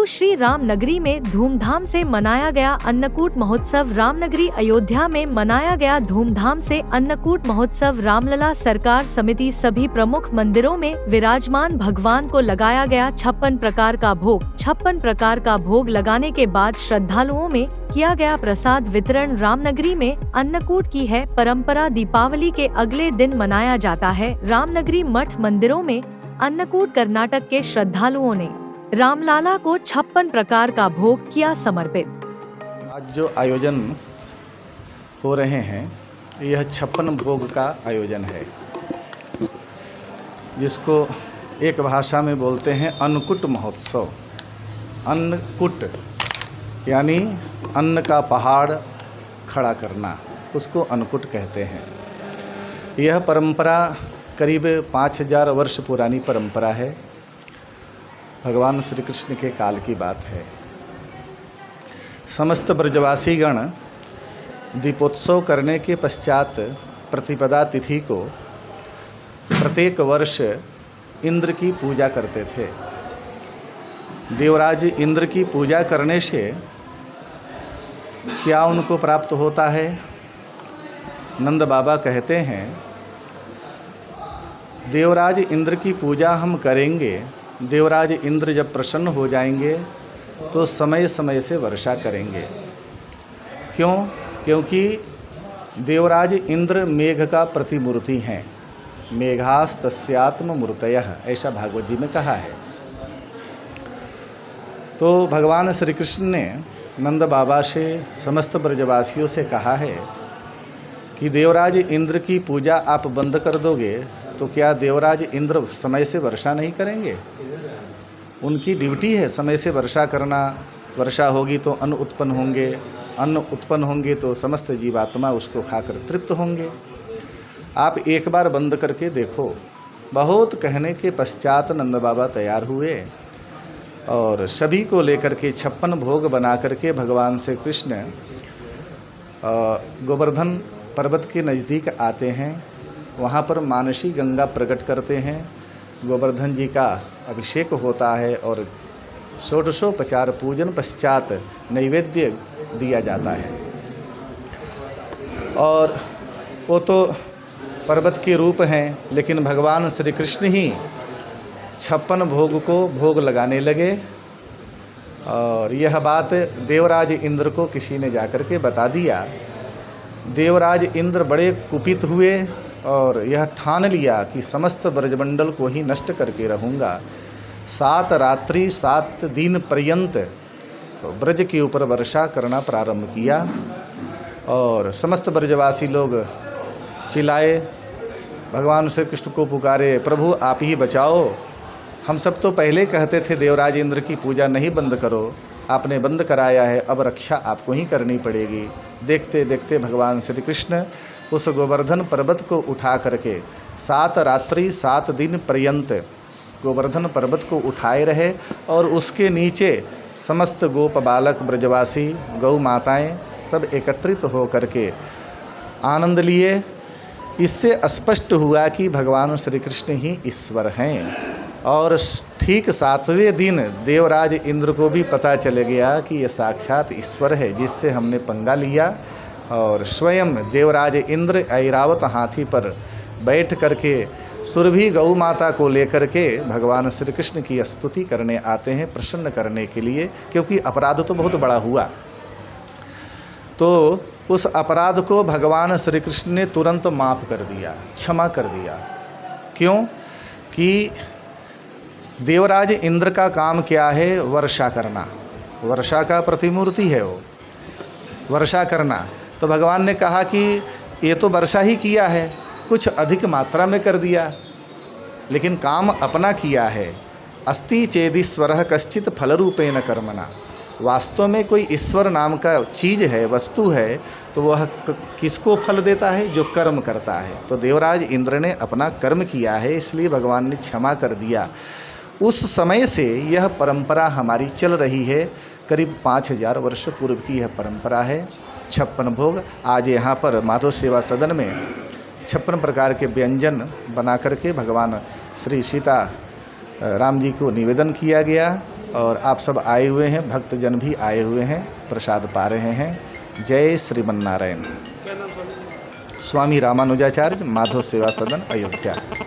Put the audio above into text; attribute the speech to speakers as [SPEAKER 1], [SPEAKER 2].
[SPEAKER 1] प्रभु श्री राम नगरी में धूमधाम से मनाया गया अन्नकूट महोत्सव। रामनगरी अयोध्या में मनाया गया धूमधाम से अन्नकूट महोत्सव। रामलला सरकार समिति सभी प्रमुख मंदिरों में विराजमान भगवान को लगाया गया 56 प्रकार का भोग। 56 प्रकार का भोग लगाने के बाद श्रद्धालुओं में किया गया प्रसाद वितरण। रामनगरी में अन्नकूट की है परंपरा दीपावली के अगले दिन मनाया जाता है। रामनगरी मठ मंदिरों में अन्नकूट कर्नाटक के श्रद्धालुओं ने रामलाला को 56 प्रकार का भोग किया समर्पित।
[SPEAKER 2] आज जो आयोजन हो रहे हैं यह 56 भोग का आयोजन है, जिसको एक भाषा में बोलते हैं अन्नकूट महोत्सव। अन्नकूट यानी अन्न का पहाड़ खड़ा करना, उसको अन्नकूट कहते हैं। यह परंपरा करीब 5000 वर्ष पुरानी परंपरा है। भगवान श्री कृष्ण के काल की बात है। समस्त ब्रजवासी गण दीपोत्सव करने के पश्चात प्रतिपदा तिथि को प्रत्येक वर्ष इंद्र की पूजा करते थे। देवराज इंद्र की पूजा करने से क्या उनको प्राप्त होता है? नंद बाबा कहते हैं, देवराज इंद्र की पूजा हम करेंगे, देवराज इंद्र जब प्रसन्न हो जाएंगे तो समय समय से वर्षा करेंगे। क्यों? क्योंकि देवराज इंद्र मेघ का प्रतिमूर्ति हैं। मेघास तस्यात्म मूर्तयः, ऐसा भागवत जी में कहा है। तो भगवान श्री कृष्ण ने नंद बाबा से समस्त ब्रजवासियों से कहा है कि देवराज इंद्र की पूजा आप बंद कर दोगे तो क्या देवराज इंद्र समय से वर्षा नहीं करेंगे? उनकी ड्यूटी है समय से वर्षा करना। वर्षा होगी तो अन्न उत्पन्न होंगे, अन्न उत्पन्न होंगे तो समस्त जीवात्मा उसको खाकर तृप्त होंगे। आप एक बार बंद करके देखो। बहुत कहने के पश्चात नंद बाबा तैयार हुए और सभी को लेकर के 56 भोग बना करके भगवान श्री कृष्ण गोवर्धन पर्वत के नज़दीक आते हैं। वहाँ पर मानसी गंगा प्रकट करते हैं। गोवर्धन जी का अभिषेक होता है और षोडशोपचार पूजन पश्चात नैवेद्य दिया जाता है। और वो तो पर्वत के रूप हैं, लेकिन भगवान श्री कृष्ण ही 56 भोग को भोग लगाने लगे। और यह बात देवराज इंद्र को किसी ने जाकर के बता दिया। देवराज इंद्र बड़े कुपित हुए और यह ठान लिया कि समस्त ब्रजमंडल को ही नष्ट करके रहूँगा। 7 रात्रि 7 दिन पर्यंत ब्रज के ऊपर वर्षा करना प्रारंभ किया और समस्त ब्रजवासी लोग चिल्लाए, भगवान श्री कृष्ण को पुकारे, प्रभु आप ही बचाओ। हम सब तो पहले कहते थे देवराज इंद्र की पूजा नहीं बंद करो, आपने बंद कराया है, अब रक्षा आपको ही करनी पड़ेगी। देखते देखते भगवान श्री कृष्ण उस गोवर्धन पर्वत को उठा करके 7 रात्रि 7 दिन पर्यंत गोवर्धन पर्वत को उठाए रहे और उसके नीचे समस्त गोप बालक ब्रजवासी गौ माताएं सब एकत्रित हो करके आनंद लिए। इससे स्पष्ट हुआ कि भगवान श्री कृष्ण ही ईश्वर हैं। और ठीक 7वें दिन देवराज इंद्र को भी पता चल गया कि यह साक्षात ईश्वर है जिससे हमने पंगा लिया। और स्वयं देवराज इंद्र ऐरावत हाथी पर बैठ करके सुरभि गौ माता को लेकर के भगवान श्री कृष्ण की स्तुति करने आते हैं, प्रसन्न करने के लिए, क्योंकि अपराध तो बहुत बड़ा हुआ। तो उस अपराध को भगवान श्री कृष्ण ने तुरंत माफ़ कर दिया, क्षमा कर दिया। क्यों? कि देवराज इंद्र का काम क्या है? वर्षा करना। वर्षा का प्रतिमूर्ति है वो, वर्षा करना। तो भगवान ने कहा कि ये तो वर्षा ही किया है, कुछ अधिक मात्रा में कर दिया, लेकिन काम अपना किया है। अस्ति चेदीश्वरः कश्चित फलरूपेण कर्मणा। वास्तव में कोई ईश्वर नाम का चीज़ है, वस्तु है, तो वह किसको फल देता है? जो कर्म करता है। तो देवराज इंद्र ने अपना कर्म किया है, इसलिए भगवान ने क्षमा कर दिया। उस समय से यह परंपरा हमारी चल रही है। करीब 5000 वर्ष पूर्व की यह परंपरा है। 56 भोग आज यहाँ पर माधव सेवा सदन में 56 प्रकार के व्यंजन बना करके भगवान श्री सीता राम जी को निवेदन किया गया और आप सब आए हुए हैं, भक्तजन भी आए हुए हैं, प्रसाद पा रहे हैं। जय श्रीमन्नारायण। स्वामी रामानुजाचार्य, माधव सेवा सदन, अयोध्या।